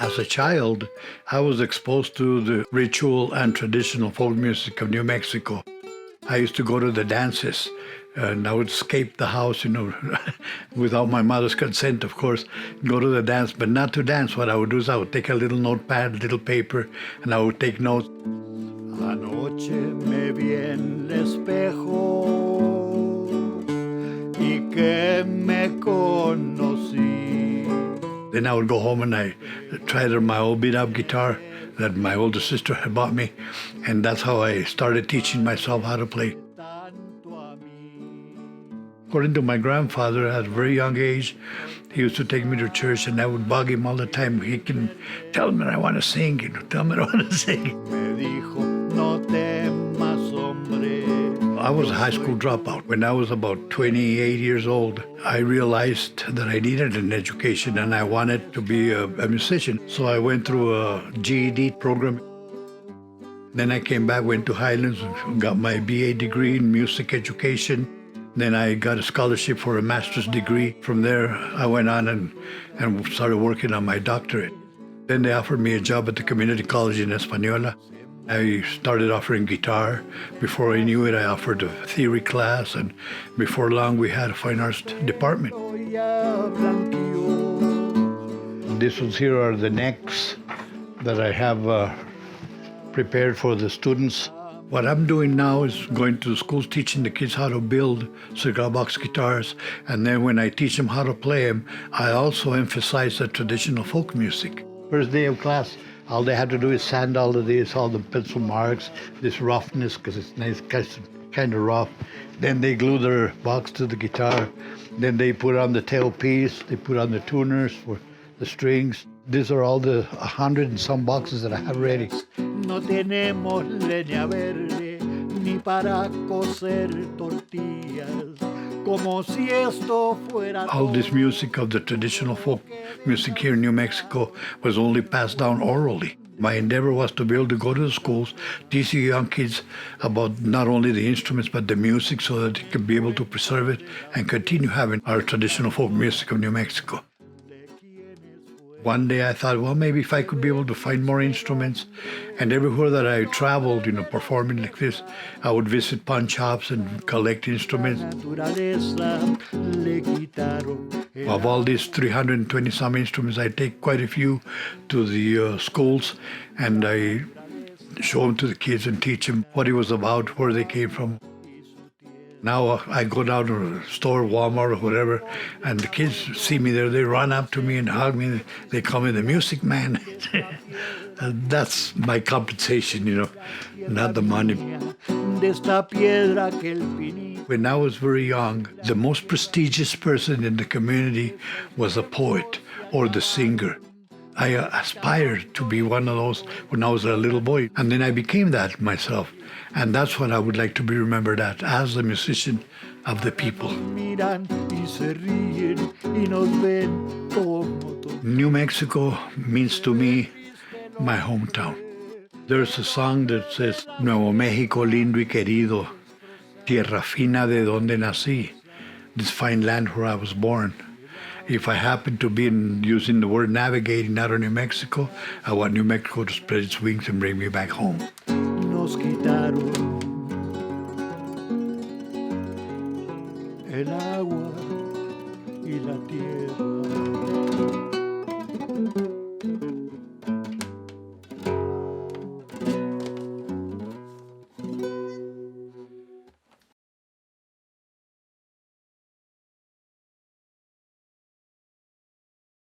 As a child, I was exposed to the ritual and traditional folk music of New Mexico. I used to go to the dances, and I would escape the house, without my mother's consent, of course, go to the dance, but not to dance. What I would do is I would take a little notepad, a little paper, and I would take notes. Anoche me vi en el espejo y que me conocí. Then I would go home and I tried my old beat-up guitar that my older sister had bought me, and that's how I started teaching myself how to play. According to my grandfather, at a very young age, he used to take me to church, and I would bug him all the time. He can tell me I want to sing, tell me I want to sing. I was a high school dropout. When I was about 28 years old, I realized that I needed an education and I wanted to be a musician. So I went through a GED program. Then I came back, went to Highlands, got my BA degree in music education. Then I got a scholarship for a master's degree. From there, I went on and started working on my doctorate. Then they offered me a job at the community college in Española. I started offering guitar. Before I knew it, I offered a theory class, and before long, we had a fine arts department. These ones here are the necks that I have prepared for the students. What I'm doing now is going to the schools, teaching the kids how to build cigar box guitars, and then when I teach them how to play them, I also emphasize the traditional folk music. First day of class, all they have to do is sand all of this, all the pencil marks, this roughness, because it's nice, kind of rough. Then they glue their box to the guitar. Then they put on the tailpiece, they put on the tuners for the strings. These are all the 100 and some boxes that I have ready. No tenemos leña verde ni para cocer tortillas. All this music of the traditional folk music here in New Mexico was only passed down orally. My endeavor was to be able to go to the schools, teach the young kids about not only the instruments but the music so that they could be able to preserve it and continue having our traditional folk music of New Mexico. One day I thought, well, maybe if I could be able to find more instruments, and everywhere that I traveled, performing like this, I would visit pawn shops and collect instruments. Of all these 320 some instruments, I take quite a few to the schools, and I show them to the kids and teach them what it was about, where they came from. Now I go down to a store, Walmart or whatever, and the kids see me there. They run up to me and hug me. They call me the music man. That's my compensation, not the money. When I was very young, the most prestigious person in the community was a poet or the singer. I aspired to be one of those when I was a little boy, and then I became that myself. And that's what I would like to be remembered as the musician of the people. New Mexico means to me my hometown. There's a song that says, Nuevo México lindo y querido, tierra fina de donde nací, this fine land where I was born. If I happen to be using the word navigating out of New Mexico, I want New Mexico to spread its wings and bring me back home. Nos quitaron el agua y la tierra.